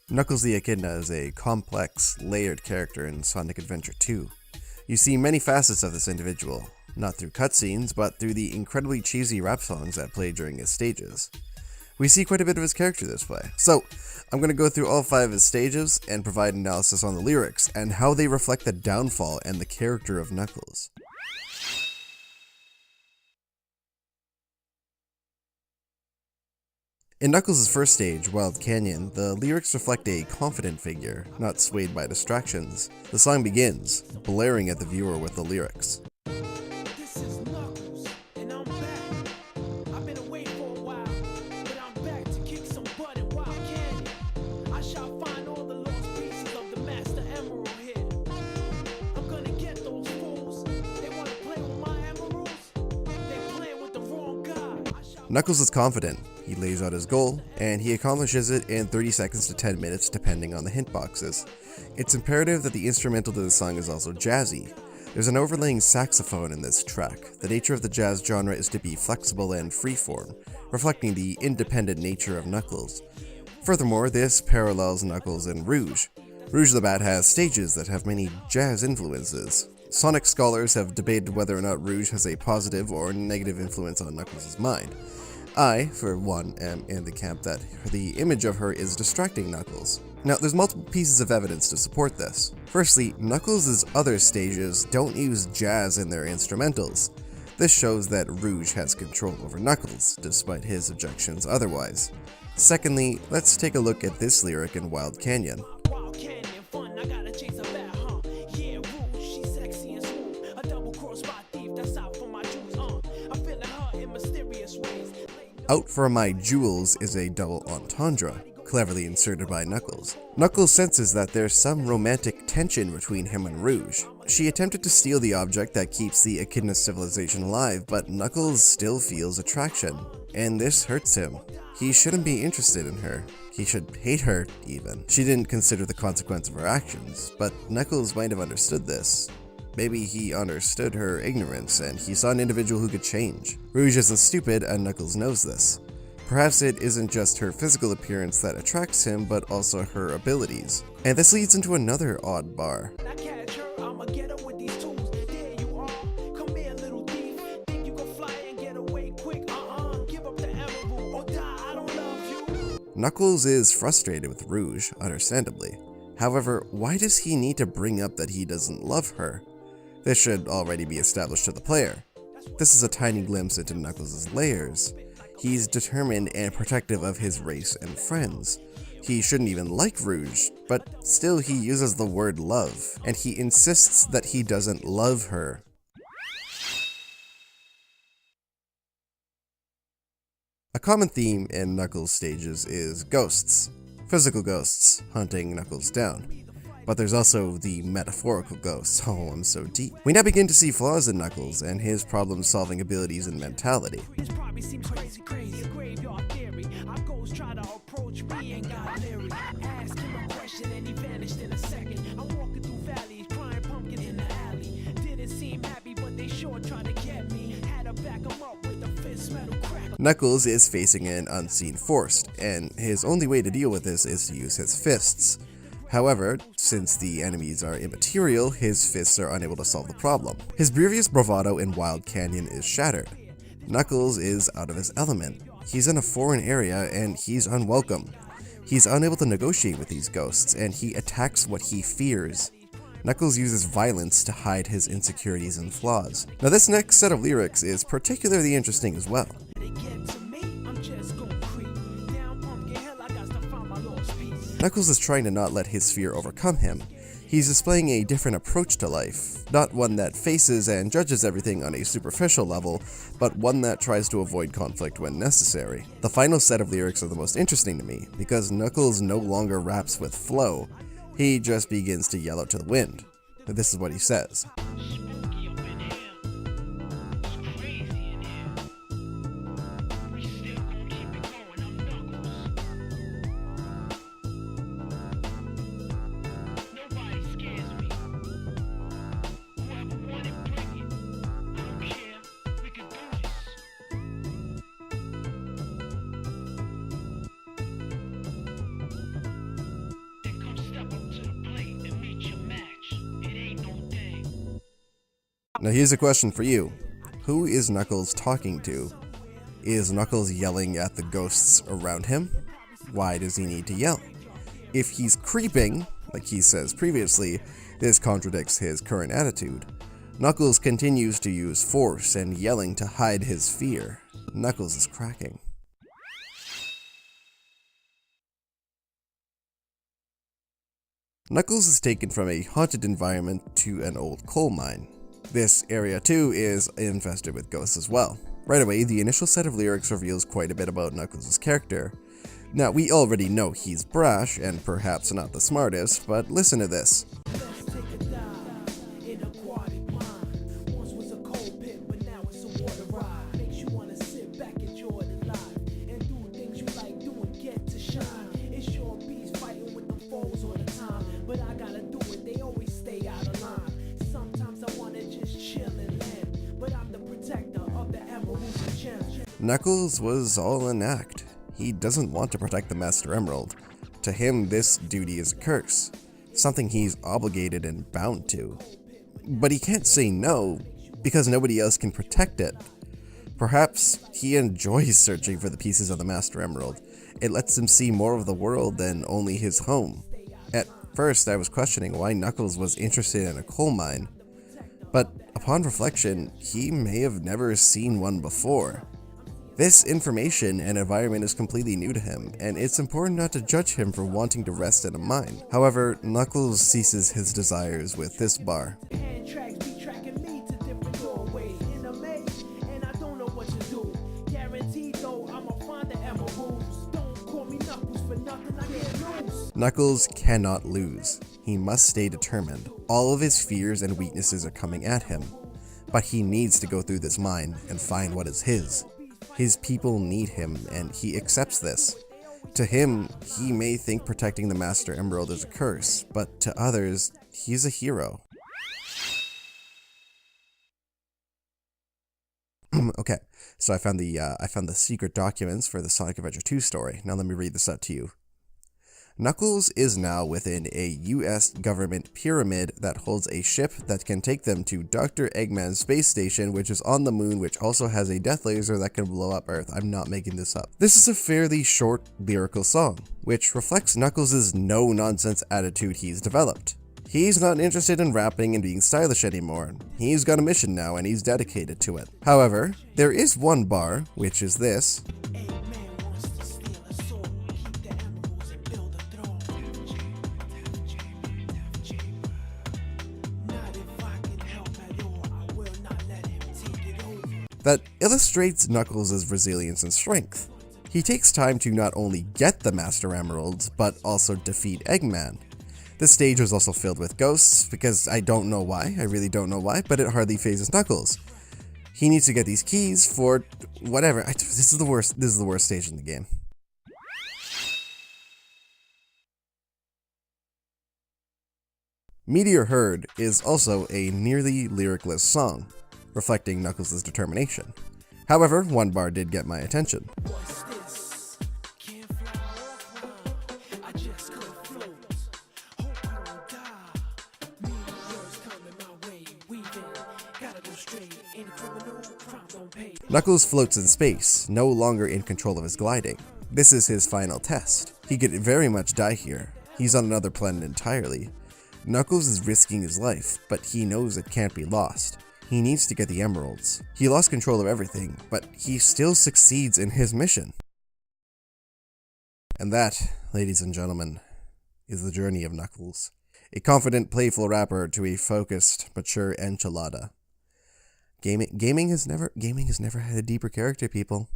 Knuckles the Echidna is a complex, layered character in Sonic Adventure 2. You see many facets of this individual, not through cutscenes, but through the incredibly cheesy rap songs that play during his stages. We see quite a bit of his character this way. So, I'm going to go through all 5 of his stages and provide analysis on the lyrics and how they reflect the downfall and the character of Knuckles. In Knuckles' first stage, Wild Canyon, the lyrics reflect a confident figure, not swayed by distractions. The song begins, blaring at the viewer with the lyrics. This is Knuckles, and I'm back. I've been away for a while, but I'm back to kick some butt in Wild Canyon. I shall find all the lost pieces of the Master Emerald here. I'm gonna get those fools. They wanna play with my emeralds? They're playing with the wrong guy. Knuckles is confident. He lays out his goal, and he accomplishes it in 30 seconds to 10 minutes depending on the hint boxes. It's imperative that the instrumental to the song is also jazzy. There's an overlaying saxophone in this track. The nature of the jazz genre is to be flexible and freeform, reflecting the independent nature of Knuckles. Furthermore, this parallels Knuckles in Rouge. Rouge the Bat has stages that have many jazz influences. Sonic scholars have debated whether or not Rouge has a positive or negative influence on Knuckles' mind. I, for one, am in the camp that the image of her is distracting Knuckles. Now, there's multiple pieces of evidence to support this. Firstly, Knuckles' other stages don't use jazz in their instrumentals. This shows that Rouge has control over Knuckles, despite his objections otherwise. Secondly, let's take a look at this lyric in Wild Canyon. Wild Canyon fun, I gotta chase a bat, huh? Yeah, Rouge, she's sexy and smooth. A double-cross spot thief that's out for my jewels, I'm feeling her in mysterious ways. Out for my jewels is a double entendre, cleverly inserted by Knuckles. Knuckles senses that there's some romantic tension between him and Rouge. She attempted to steal the object that keeps the Echidna civilization alive, but Knuckles still feels attraction, and this hurts him. He shouldn't be interested in her. He should hate her, even. She didn't consider the consequence of her actions, but Knuckles might have understood this. Maybe he understood her ignorance, and he saw an individual who could change. Rouge isn't stupid, and Knuckles knows this. Perhaps it isn't just her physical appearance that attracts him, but also her abilities. And this leads into another odd bar. Knuckles is frustrated with Rouge, understandably. However, why does he need to bring up that he doesn't love her? This should already be established to the player. This is a tiny glimpse into Knuckles' layers. He's determined and protective of his race and friends. He shouldn't even like Rouge, but still he uses the word love, and he insists that he doesn't love her. A common theme in Knuckles' stages is ghosts, physical ghosts hunting Knuckles down. But there's also the metaphorical ghosts. Oh, I'm so deep. We now begin to see flaws in Knuckles and his problem-solving abilities and mentality. This probably seems crazy, a graveyard theory. Our ghosts try to approach me and got leery. Ask him a question and he vanished in a second. I'm walking through valleys, crying pumpkin in the alley. Didn't seem happy, but they sure tried to get me. Had to back him up with a fist metal crack. Knuckles is facing an unseen force, and his only way to deal with this is to use his fists. However, since the enemies are immaterial, his fists are unable to solve the problem. His previous bravado in Wild Canyon is shattered. Knuckles is out of his element. He's in a foreign area and he's unwelcome. He's unable to negotiate with these ghosts, and he attacks what he fears. Knuckles uses violence to hide his insecurities and flaws. Now this next set of lyrics is particularly interesting as well. Knuckles is trying to not let his fear overcome him. He's displaying a different approach to life, not one that faces and judges everything on a superficial level, but one that tries to avoid conflict when necessary. The final set of lyrics are the most interesting to me, because Knuckles no longer raps with flow, he just begins to yell out to the wind. This is what he says. Now here's a question for you. Who is Knuckles talking to? Is Knuckles yelling at the ghosts around him? Why does he need to yell? If he's creeping, like he says previously, this contradicts his current attitude. Knuckles continues to use force and yelling to hide his fear. Knuckles is cracking. Knuckles is taken from a haunted environment to an old coal mine. This area too is infested with ghosts as well. Right away, the initial set of lyrics reveals quite a bit about Knuckles' character. Now, we already know he's brash and perhaps not the smartest, but listen to this. Let's take a dive in aquatic mine. Once was a cold pit, but now it's a water ride. Makes you wanna sit back, enjoy the life, and do things you like doing, get to shine. It's your bees fighting with the foes all the time, but I gotta do it, they always stay out of line. Sometimes I wanna just chill and land, but I'm the protector of the emeralds and gems. Knuckles was all an act. He doesn't want to protect the Master Emerald. To him, this duty is a curse, something he's obligated and bound to. But he can't say no, because nobody else can protect it. Perhaps he enjoys searching for the pieces of the Master Emerald. It lets him see more of the world than only his home. At first, I was questioning why Knuckles was interested in a coal mine, but upon reflection, he may have never seen one before. This information and environment is completely new to him, and it's important not to judge him for wanting to rest in a mine. However, Knuckles ceases his desires with this bar. Hand tracks be tracking me to different doorways in a maze, and I don't know what to do. Guaranteed though, I'ma find the emeralds. Don't call me Knuckles for nothing, I can't lose. Knuckles cannot lose. He must stay determined. All of his fears and weaknesses are coming at him, but he needs to go through this mine and find what is his. His people need him, and he accepts this. To him, he may think protecting the Master Emerald is a curse, but to others, he's a hero. Okay, so I found the secret documents for the Sonic Adventure 2 story. Now let me read this out to you. Knuckles is now within a US government pyramid that holds a ship that can take them to Dr. Eggman's space station, which is on the moon, which also has a death laser that can blow up Earth. I'm not making this up. This is a fairly short lyrical song, which reflects Knuckles' no-nonsense attitude he's developed. He's not interested in rapping and being stylish anymore. He's got a mission now and he's dedicated to it. However, there is one bar, which is this. That illustrates Knuckles' resilience and strength. He takes time to not only get the Master Emeralds, but also defeat Eggman. This stage was also filled with ghosts, because I don't know why, I really don't know why, but it hardly phases Knuckles. He needs to get these keys for whatever. This is the worst stage in the game. Meteor Heard is also a nearly lyricless song, reflecting Knuckles' determination. However, one bar did get my attention. What's this? Can't fly off, I just could float. Hope I don't die. Meteors coming my way, weaving. Gotta go straight. Any criminal, crime don't pay. Knuckles floats in space, no longer in control of his gliding. This is his final test. He could very much die here. He's on another planet entirely. Knuckles is risking his life, but he knows it can't be lost. He needs to get the emeralds. He lost control of everything, but he still succeeds in his mission. And that, ladies and gentlemen, is the journey of Knuckles. A confident, playful rapper to a focused, mature enchilada. Gaming has never had a deeper character, people.